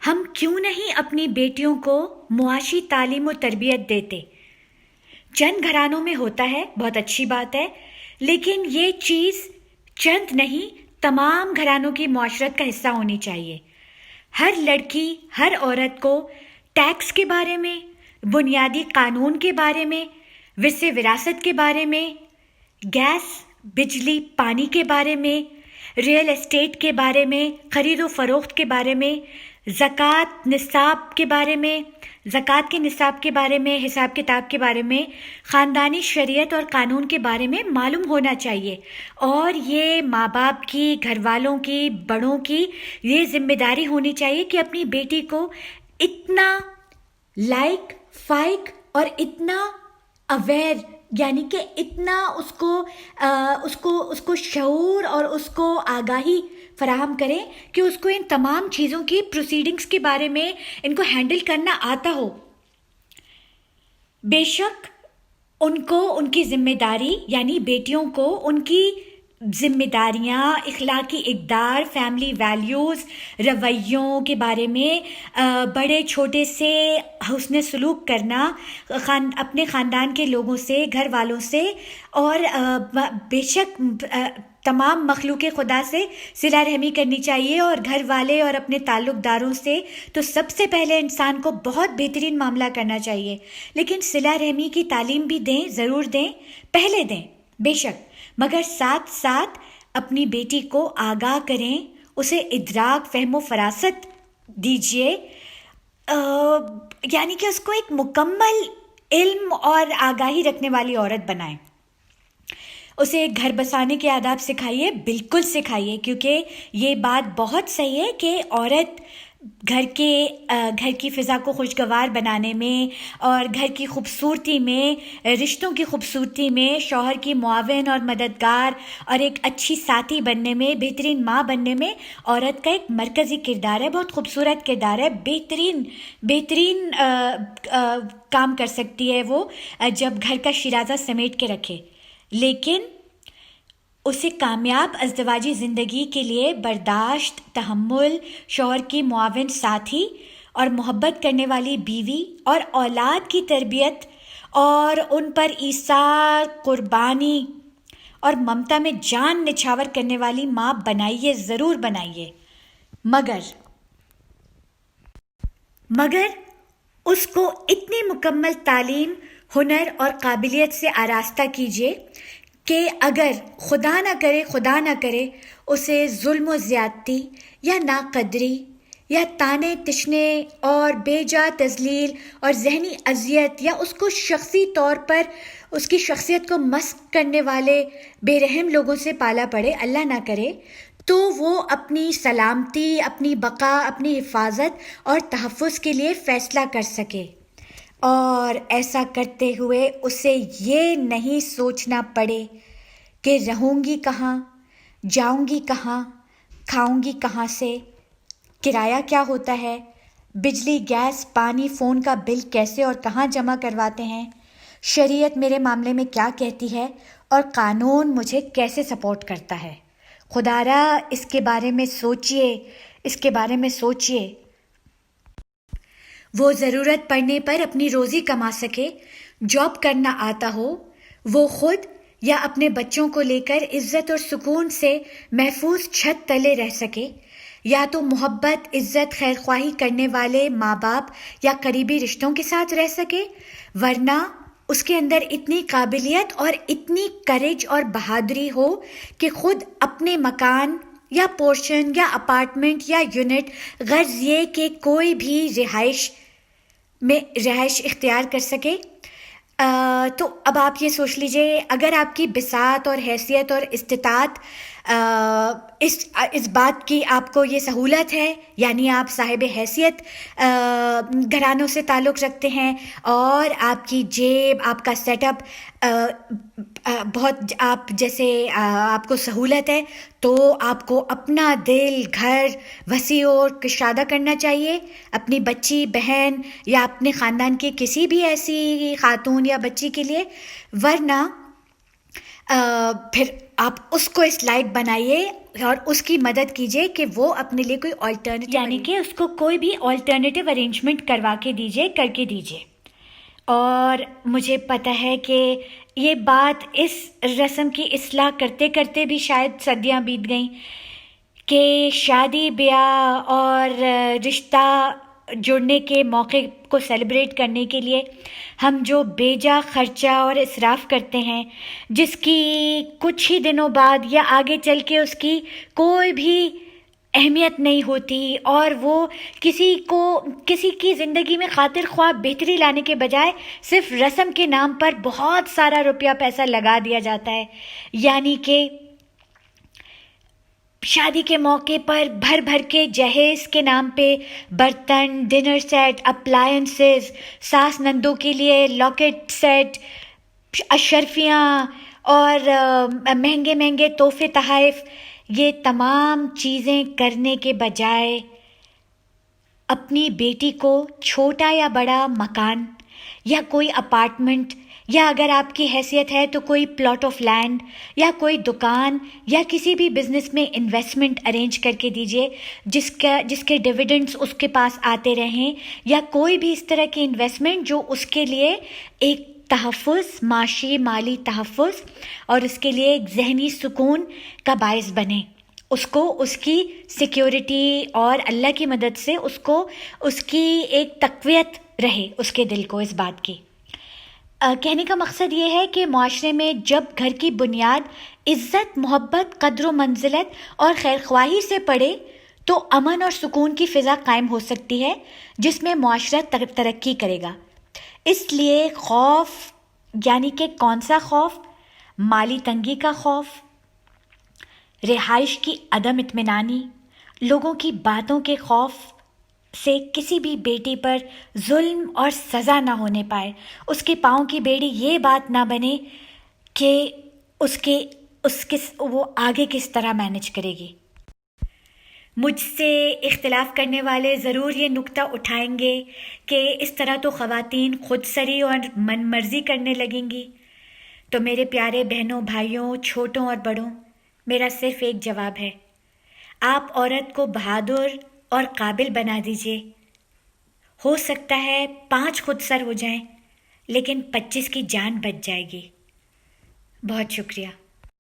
ہم کیوں نہیں اپنی بیٹیوں کو معاشی تعلیم و تربیت دیتے؟ چند گھرانوں میں ہوتا ہے، بہت اچھی بات ہے، لیکن یہ چیز چند نہیں تمام گھرانوں کی معاشرت کا حصہ ہونی چاہیے۔ ہر لڑکی، ہر عورت کو ٹیکس کے بارے میں، بنیادی قانون کے بارے میں، ورث وراثت کے بارے میں، گیس، بجلی، پانی کے بارے میں، ریئل اسٹیٹ کے بارے میں، خرید و فروخت کے بارے میں، زکوٰۃ نصاب کے بارے میں، زکوٰۃ کے نصاب کے بارے میں، حساب کتاب کے بارے میں، خاندانی شریعت اور قانون کے بارے میں معلوم ہونا چاہیے۔ اور یہ ماں باپ کی، گھر والوں کی، بڑوں کی یہ ذمہ داری ہونی چاہیے کہ اپنی بیٹی کو اتنا لائق، فائق اور اتنا اویئر، یعنی کہ اتنا اس کو شعور اور اس کو آگاہی فراہم کریں کہ اس کو ان تمام چیزوں کی پروسیڈنگز کے بارے میں ان کو ہینڈل کرنا آتا ہو۔ بے شک ان کو ان کی ذمہ داری، یعنی بیٹیوں کو ان کی ذمہ داریاں، اخلاقی اقدار، فیملی ویلیوز، رویوں کے بارے میں بڑے چھوٹے سے حسن سلوک کرنا، اپنے خاندان کے لوگوں سے، گھر والوں سے، اور بے شک تمام مخلوق خدا سے صلہ رحمی کرنی چاہیے، اور گھر والے اور اپنے تعلق داروں سے تو سب سے پہلے انسان کو بہت بہترین معاملہ کرنا چاہیے، لیکن صلہ رحمی کی تعلیم بھی دیں، ضرور دیں، پہلے دیں بے شک، مگر ساتھ ساتھ اپنی بیٹی کو آگاہ کریں، اسے ادراک، فہم و فراست دیجیے، یعنی کہ اس کو ایک مکمل علم اور آگاہی رکھنے والی عورت بنائیں۔ اسے گھر بسانے کے آداب سکھائیے، بالکل سکھائیے، کیونکہ یہ بات بہت صحیح ہے کہ عورت گھر کی فضا کو خوشگوار بنانے میں اور گھر کی خوبصورتی میں، رشتوں کی خوبصورتی میں، شوہر کی معاون اور مددگار اور ایک اچھی ساتھی بننے میں، بہترین ماں بننے میں عورت کا ایک مرکزی کردار ہے، بہت خوبصورت کردار ہے، بہترین کام کر سکتی ہے وہ جب گھر کا شیرازہ سمیٹ کے رکھے، لیکن اسے کامیاب ازدواجی زندگی کے لیے برداشت، تحمل، شوہر کی معاون ساتھی اور محبت کرنے والی بیوی اور اولاد کی تربیت اور ان پر ایثار، قربانی اور ممتا میں جان نچھاور کرنے والی ماں بنائیے، ضرور بنائیے، مگر اس کو اتنی مکمل تعلیم، ہنر اور قابلیت سے آراستہ کیجیے کہ اگر خدا نہ کرے اسے ظلم و زیادتی یا ناقدری یا طعنے تشنے اور بے جا تذلیل اور ذہنی اذیت، یا اس کو شخصی طور پر اس کی شخصیت کو مسخ کرنے والے بے رحم لوگوں سے پالا پڑے، اللہ نہ کرے، تو وہ اپنی سلامتی، اپنی بقا، اپنی حفاظت اور تحفظ کے لیے فیصلہ کر سکے، اور ایسا کرتے ہوئے اسے یہ نہیں سوچنا پڑے کہ رہوں گی کہاں، جاؤں گی کہاں، کھاؤں گی کہاں سے، کرایہ کیا ہوتا ہے، بجلی، گیس، پانی، فون کا بل کیسے اور کہاں جمع کرواتے ہیں، شریعت میرے معاملے میں کیا کہتی ہے، اور قانون مجھے کیسے سپورٹ کرتا ہے۔ خدا را اس کے بارے میں سوچئے، وہ ضرورت پڑنے پر اپنی روزی کما سکے، جاب کرنا آتا ہو، وہ خود یا اپنے بچوں کو لے کر عزت اور سکون سے محفوظ چھت تلے رہ سکے، یا تو محبت، عزت، خیرخواہی کرنے والے ماں باپ یا قریبی رشتوں کے ساتھ رہ سکے، ورنہ اس کے اندر اتنی قابلیت اور اتنی کریج اور بہادری ہو کہ خود اپنے مکان یا پورشن یا اپارٹمنٹ یا یونٹ، غرض یہ کہ کوئی بھی رہائش اختیار کر سکے۔ تو اب آپ یہ سوچ لیجئے، اگر آپ کی بساط اور حیثیت اور استطاعت اس بات کی آپ کو یہ سہولت ہے، یعنی آپ صاحب حیثیت گھرانوں سے تعلق رکھتے ہیں، اور آپ کی جیب، آپ کا سیٹ اپ بہت آپ کو سہولت ہے، تو آپ کو اپنا دل، گھر وسیع اور کشادہ کرنا چاہیے اپنی بچی، بہن یا اپنے خاندان کی کسی بھی ایسی خاتون یا بچی کے لیے، ورنہ پھر آپ اس کو اس لائق بنائیے اور اس کی مدد کیجیے کہ وہ اپنے لیے کوئی آلٹرنیٹیو، یعنی کہ اس کو کوئی بھی آلٹرنیٹیو ارینجمنٹ کروا کے دیجیے، کر کے دیجیے. اور مجھے پتہ ہے کہ یہ بات اس رسم کی اصلاح کرتے کرتے بھی شاید صدیاں بیت گئیں کہ شادی بیاہ اور رشتہ جڑنے کے موقع کو سیلیبریٹ کرنے کے لیے ہم جو بے جا خرچہ اور اسراف کرتے ہیں، جس کی کچھ ہی دنوں بعد یا آگے چل کے اس کی کوئی بھی اہمیت نہیں ہوتی، اور وہ کسی کی زندگی میں خاطر خواہ بہتری لانے کے بجائے صرف رسم کے نام پر بہت سارا روپیہ پیسہ لگا دیا جاتا ہے. یعنی کہ شادی کے موقع پر بھر بھر کے جہیز کے نام پہ برتن، ڈنر سیٹ، اپلائنسز، ساس نندوں کے لیے لاکٹ سیٹ، اشرفیاں اور مہنگے مہنگے تحفے تحائف، یہ تمام چیزیں کرنے کے بجائے اپنی بیٹی کو چھوٹا یا بڑا مکان یا کوئی اپارٹمنٹ، یا اگر آپ کی حیثیت ہے تو کوئی پلاٹ آف لینڈ یا کوئی دکان یا کسی بھی بزنس میں انویسٹمنٹ ارینج کر کے دیجیے جس کے ڈویڈنڈس اس کے پاس آتے رہیں، یا کوئی بھی اس طرح کی انویسٹمنٹ جو اس کے لیے ایک تحفظ، معاشی مالی تحفظ اور اس کے لیے ایک ذہنی سکون کا باعث بنے. اس کو اس کی سیکیورٹی اور اللہ کی مدد سے اس کی ایک تقویت رہے اس کے دل کو اس بات کی. کہنے کا مقصد یہ ہے کہ معاشرے میں جب گھر کی بنیاد عزت، محبت، قدر و منزلت اور خیرخواہی سے پڑے تو امن اور سکون کی فضا قائم ہو سکتی ہے جس میں معاشرہ ترقی کرے گا. اس لیے خوف، یعنی کہ کون سا خوف؟ مالی تنگی کا خوف، رہائش کی عدم اطمینانی، لوگوں کی باتوں کے خوف سے کسی بھی بیٹی پر ظلم اور سزا نہ ہونے پائے، اس کے پاؤں کی بیڑی یہ بات نہ بنے کہ وہ آگے کس طرح مینج کرے گی. مجھ سے اختلاف کرنے والے ضرور یہ نکتہ اٹھائیں گے کہ اس طرح تو خواتین خود سری اور من مرضی کرنے لگیں گی. تو میرے پیارے بہنوں، بھائیوں، چھوٹوں اور بڑوں، میرا صرف ایک جواب ہے: آپ عورت کو بہادر اور قابل بنا دیجیے. ہو سکتا ہے 5 خود سر ہو جائیں لیکن 25 کی جان بچ جائے گی. بہت شکریہ.